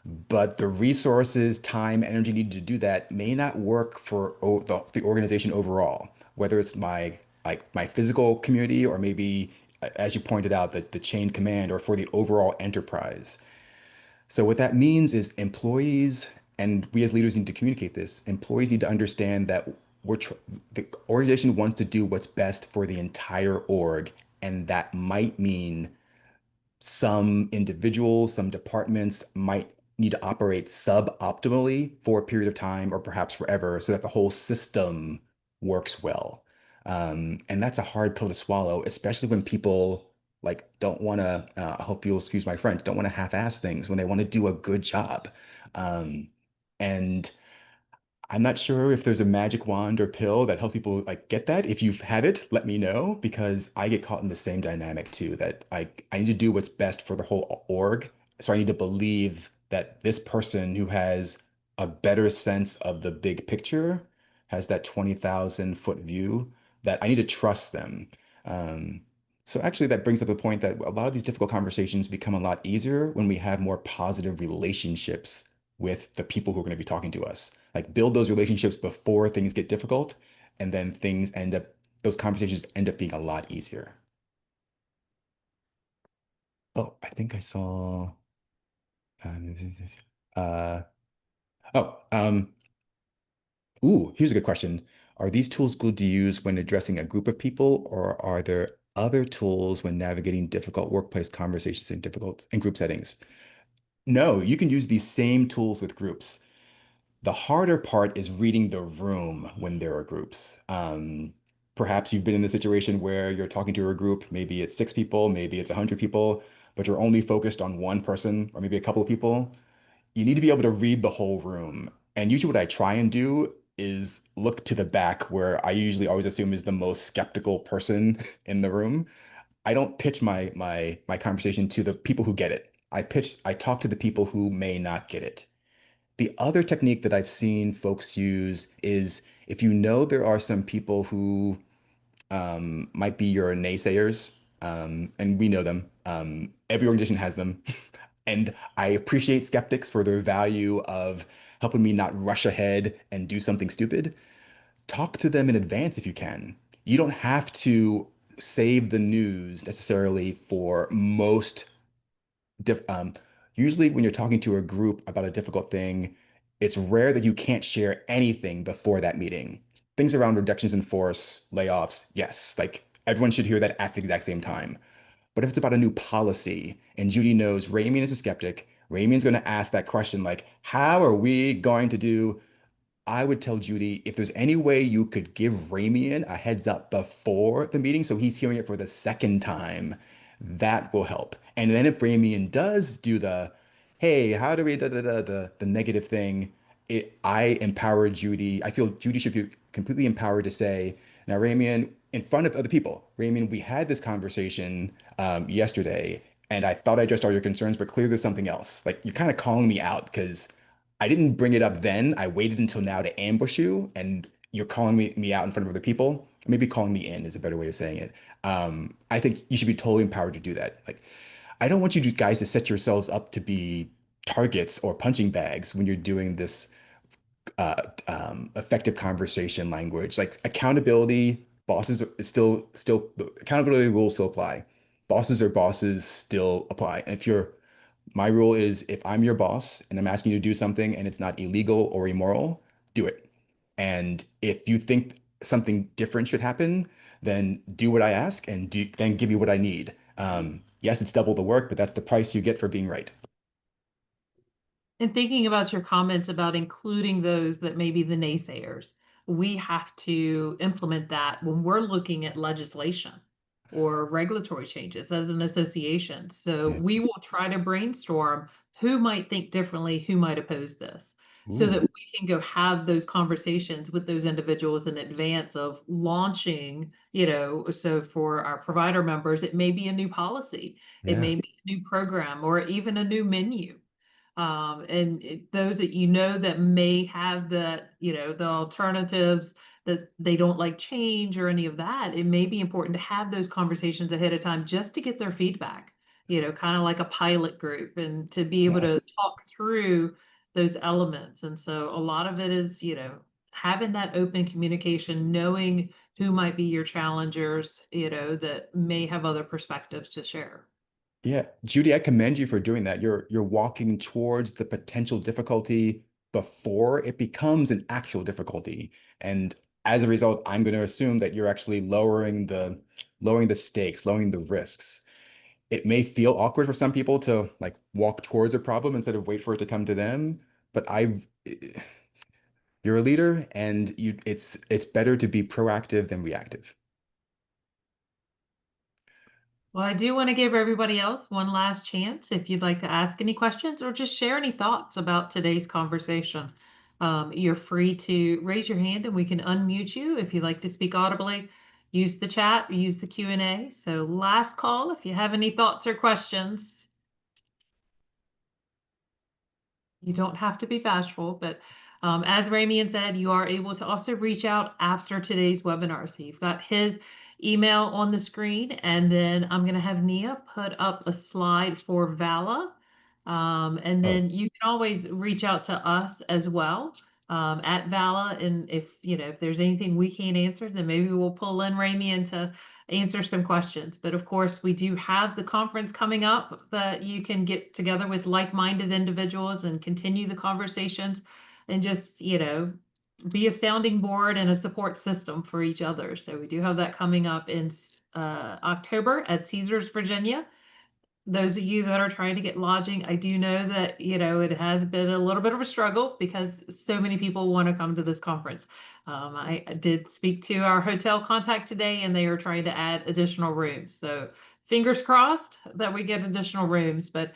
But the resources, time, energy needed to do that may not work for the organization overall, whether it's my physical community or maybe, as you pointed out, the chain command or for the overall enterprise. So what that means is employees, and we as leaders need to communicate this. Employees need to understand that the organization wants to do what's best for the entire org, and that might mean some individuals, some departments might need to operate suboptimally for a period of time or perhaps forever so that the whole system works well. And that's a hard pill to swallow, especially when people like don't want to, I hope you'll excuse my French, don't want to half-ass things when they want to do a good job. Um, and I'm not sure if there's a magic wand or pill that helps people like get that. If you have it, let me know because I get caught in the same dynamic too, that I need to do what's best for the whole org. So I need to believe that this person who has a better sense of the big picture, has that 20,000 foot view, that I need to trust them. Um, so actually that brings up the point that a lot of these difficult conversations become a lot easier when we have more positive relationships with the people who are going to be talking to us. Like build those relationships before things get difficult, and then those conversations end up being a lot easier. Oh, I think I saw. Uh, oh, here's a good question. Are these tools good to use when addressing a group of people, or are there other tools when navigating difficult workplace conversations in group settings? No, you can use these same tools with groups. The harder part is reading the room when there are groups. Perhaps you've been in the situation where you're talking to a group, maybe it's 6 people, maybe it's 100 people, but you're only focused on one person or maybe a couple of people. You need to be able to read the whole room. And usually, what I try and do is look to the back where I usually always assume is the most skeptical person in the room. I don't pitch my conversation to the people who get it. I talk to the people who may not get it. The other technique that I've seen folks use is if you know there are some people who might be your naysayers, and we know them. Every organization has them. And I appreciate skeptics for their value of helping me not rush ahead and do something stupid. Talk to them in advance if you can. You don't have to save the news necessarily for most diff usually when you're talking to a group about a difficult thing, it's rare that you can't share anything before that meeting. Things around reductions in force, layoffs, yes, like everyone should hear that at the exact same time. But if it's about a new policy and Judy knows Ramian is a skeptic, Ramian's going to ask that question like, how are we going to do I would tell Judy if there's any way you could give Ramian a heads up before the meeting so he's hearing it for the second time, that will help. And then if Ramian does do hey, how do we the negative thing, I empower Judy. I feel Judy should feel completely empowered to say, Now, Ramian, in front of other people, Ramian, we had this conversation yesterday, and I thought I addressed all your concerns, but clearly there's something else. Like you're kind of calling me out because I didn't bring it up then. I waited until now to ambush you, and you're calling me out in front of other people. Maybe calling me in is a better way of saying it. I think you should be totally empowered to do that. Like, I don't want you guys to set yourselves up to be targets or punching bags when you're doing this effective conversation language. Like accountability, bosses is still accountability rules still apply. Bosses are bosses still apply. And if you're my rule is if I'm your boss and I'm asking you to do something and it's not illegal or immoral, do it. And if you think something different should happen, then do what I ask and then give you what I need. Yes, it's double the work, but that's the price you get for being right. And thinking about your comments about including those that may be the naysayers, we have to implement that when we're looking at legislation or regulatory changes as an association. So Yeah. we will try to brainstorm who might think differently, who might oppose this, so that Ooh, we can go have those conversations with those individuals in advance of launching, so for our provider members, it may be a new policy, it yeah. may be a new program, or even a new menu, and those that that may have the alternatives that they don't like change or any of that, it may be important to have those conversations ahead of time just to get their feedback, kind of like a pilot group, and to be able to Yes. talk through those elements. And so a lot of it is, having that open communication, knowing who might be your challengers, that may have other perspectives to share. Yeah, Judy, I commend you for doing that. You're walking towards the potential difficulty before it becomes an actual difficulty. And as a result, I'm going to assume that you're actually lowering the stakes, lowering the risks. It may feel awkward for some people to like walk towards a problem instead of wait for it to come to them, but you're a leader and it's better to be proactive than reactive. Well, I do want to give everybody else one last chance if you'd like to ask any questions or just share any thoughts about today's conversation. You're free to raise your hand and we can unmute you if you'd like to speak audibly. Use the chat, use the Q&A. So last call if you have any thoughts or questions. You don't have to be bashful, but as Ramian said, you are able to also reach out after today's webinar. So you've got his email on the screen, and then I'm going to have Nia put up a slide for Vala. And Oh, then you can always reach out to us as well, at Vala. And if there's anything we can't answer, then maybe we'll pull in Ramian to answer some questions. But of course, we do have the conference coming up that you can get together with like-minded individuals and continue the conversations and just, be a sounding board and a support system for each other. So we do have that coming up in October at Caesars, Virginia. Those of you that are trying to get lodging, I do know that, it has been a little bit of a struggle because so many people want to come to this conference. I did speak to our hotel contact today and they are trying to add additional rooms. So fingers crossed that we get additional rooms. But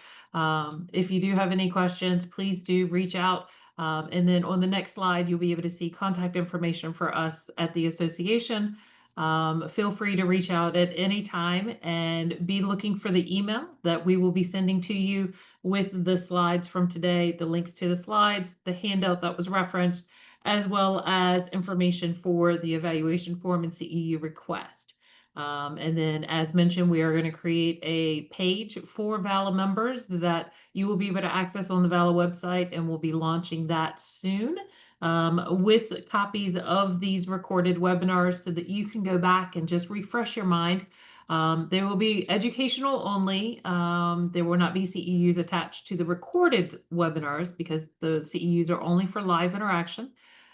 if you do have any questions, please do reach out. And then on the next slide, you'll be able to see contact information for us at the association. Feel free to reach out at any time and be looking for the email that we will be sending to you with the slides from today, the links to the slides, the handout that was referenced, as well as information for the evaluation form and CEU request. And then, as mentioned, we are going to create a page for VALA members that you will be able to access on the VALA website, and we'll be launching that soon, with copies of these recorded webinars so that you can go back and just refresh your mind. They will be educational only. There will not be CEUs attached to the recorded webinars because the CEUs are only for live interaction.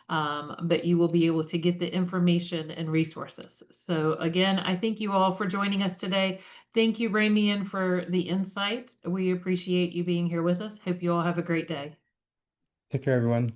But you will be able to get the information and resources. So again, I thank you all for joining us today. Thank you, Ramian, for the insight. We appreciate you being here with us. Hope you all have a great day. take care, everyone.